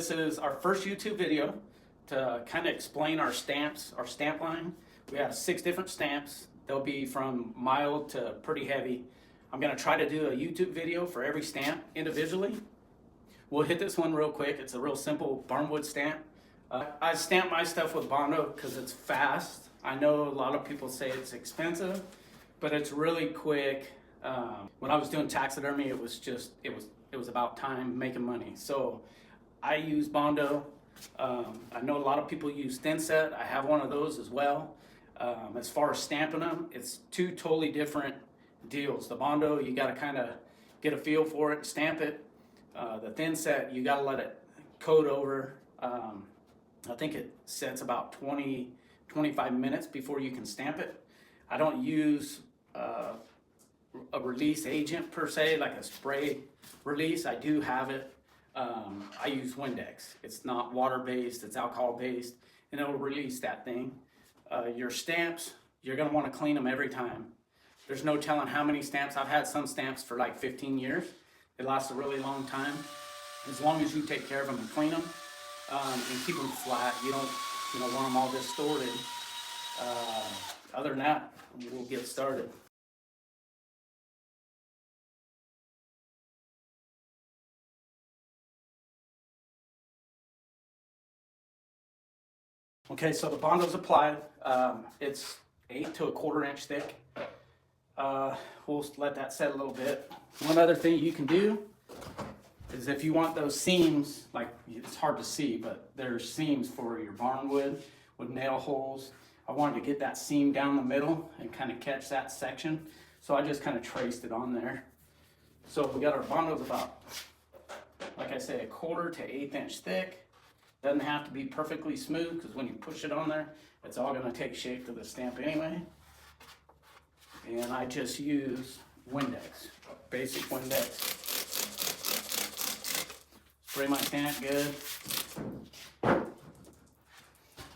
This is our first YouTube video to kind of explain our stamps, our stamp line. We have 6 different stamps. They'll be from mild to pretty heavy. I'm gonna try to do a YouTube video for every stamp individually. We'll hit this one real quick. It's a real simple barnwood stamp. I stamp my stuff with bondo because it's fast. I know a lot of people say it's expensive, but it's really quick. When I was doing taxidermy, it was about time making money. So I use bondo. I know a lot of people use thin set. I have one of those as well. As far as stamping them, it's 2 totally different deals. The bondo, you got to kind of get a feel for it and stamp it. The thin set, you got to let it coat over. I think it sets about 20-25 minutes before you can stamp it. I don't use a release agent per se, like a spray release. I do have it. I use Windex. It's not water-based, it's alcohol-based, and it'll release that thing. Your stamps, you're gonna wanna clean them every time. There's no telling how many stamps. I've had some stamps for like 15 years. They last a really long time. As long as you take care of them and clean them, and keep them flat, you don't want them all distorted. Other than that, we'll get started. Okay, so the bondo's applied. It's 8 to 1/4 inch thick. We'll let that set a little bit. One other thing you can do is if you want those seams, like it's hard to see, but there's seams for your barnwood with nail holes. I wanted to get that seam down the middle and kind of catch that section. So I just kind of traced it on there. So we got our bondos about, like I say, 1/4 to 1/8 inch thick. Doesn't have to be perfectly smooth because when you push it on there, it's all going to take shape to the stamp anyway. And I just use Windex, basic Windex. Spray my stamp good.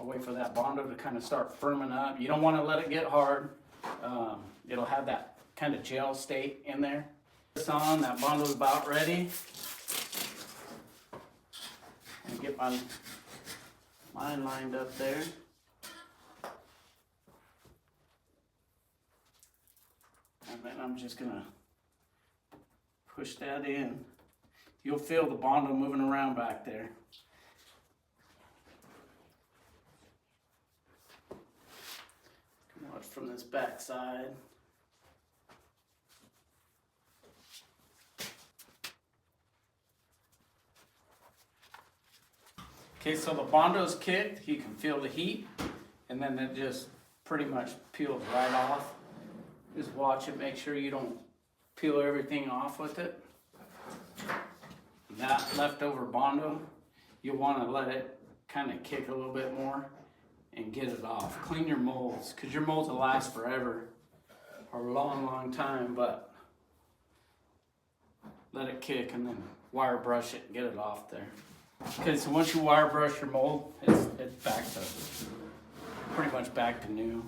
I'll wait for that bondo to kind of start firming up. You don't want to let it get hard. It'll have that kind of gel state in there. This on, that bondo's about ready. And get my line lined up there. And then I'm just gonna push that in. You'll feel the bondo moving around back there. Watch from this back side. Okay, so the bondo's kicked, you can feel the heat, and then it just pretty much peels right off. Just watch it, make sure you don't peel everything off with it. That leftover bondo, you'll want to let it kind of kick a little bit more and get it off. Clean your molds, because your molds will last forever, or a long, long time, but let it kick and then wire brush it and get it off there. Okay, so once you wire brush your mold, it's back to, pretty much back to new.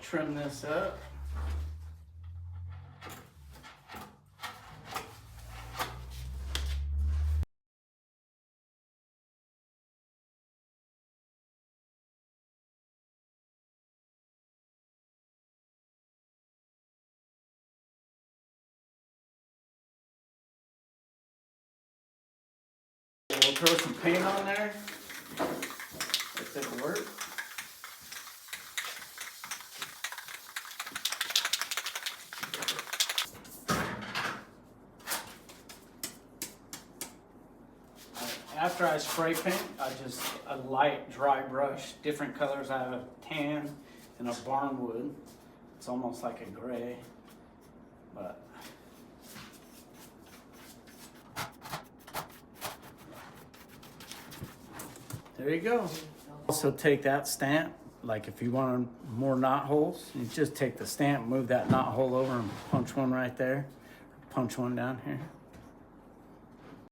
Trim this up. We'll throw some paint on there. If it'll work. After I spray paint, I just a light dry brush, different colors. I have a tan and a barnwood. It's almost like a gray, but there you go. Also take that stamp, like if you want more knot holes, you just take the stamp, move that knot hole over and punch one right there, punch one down here.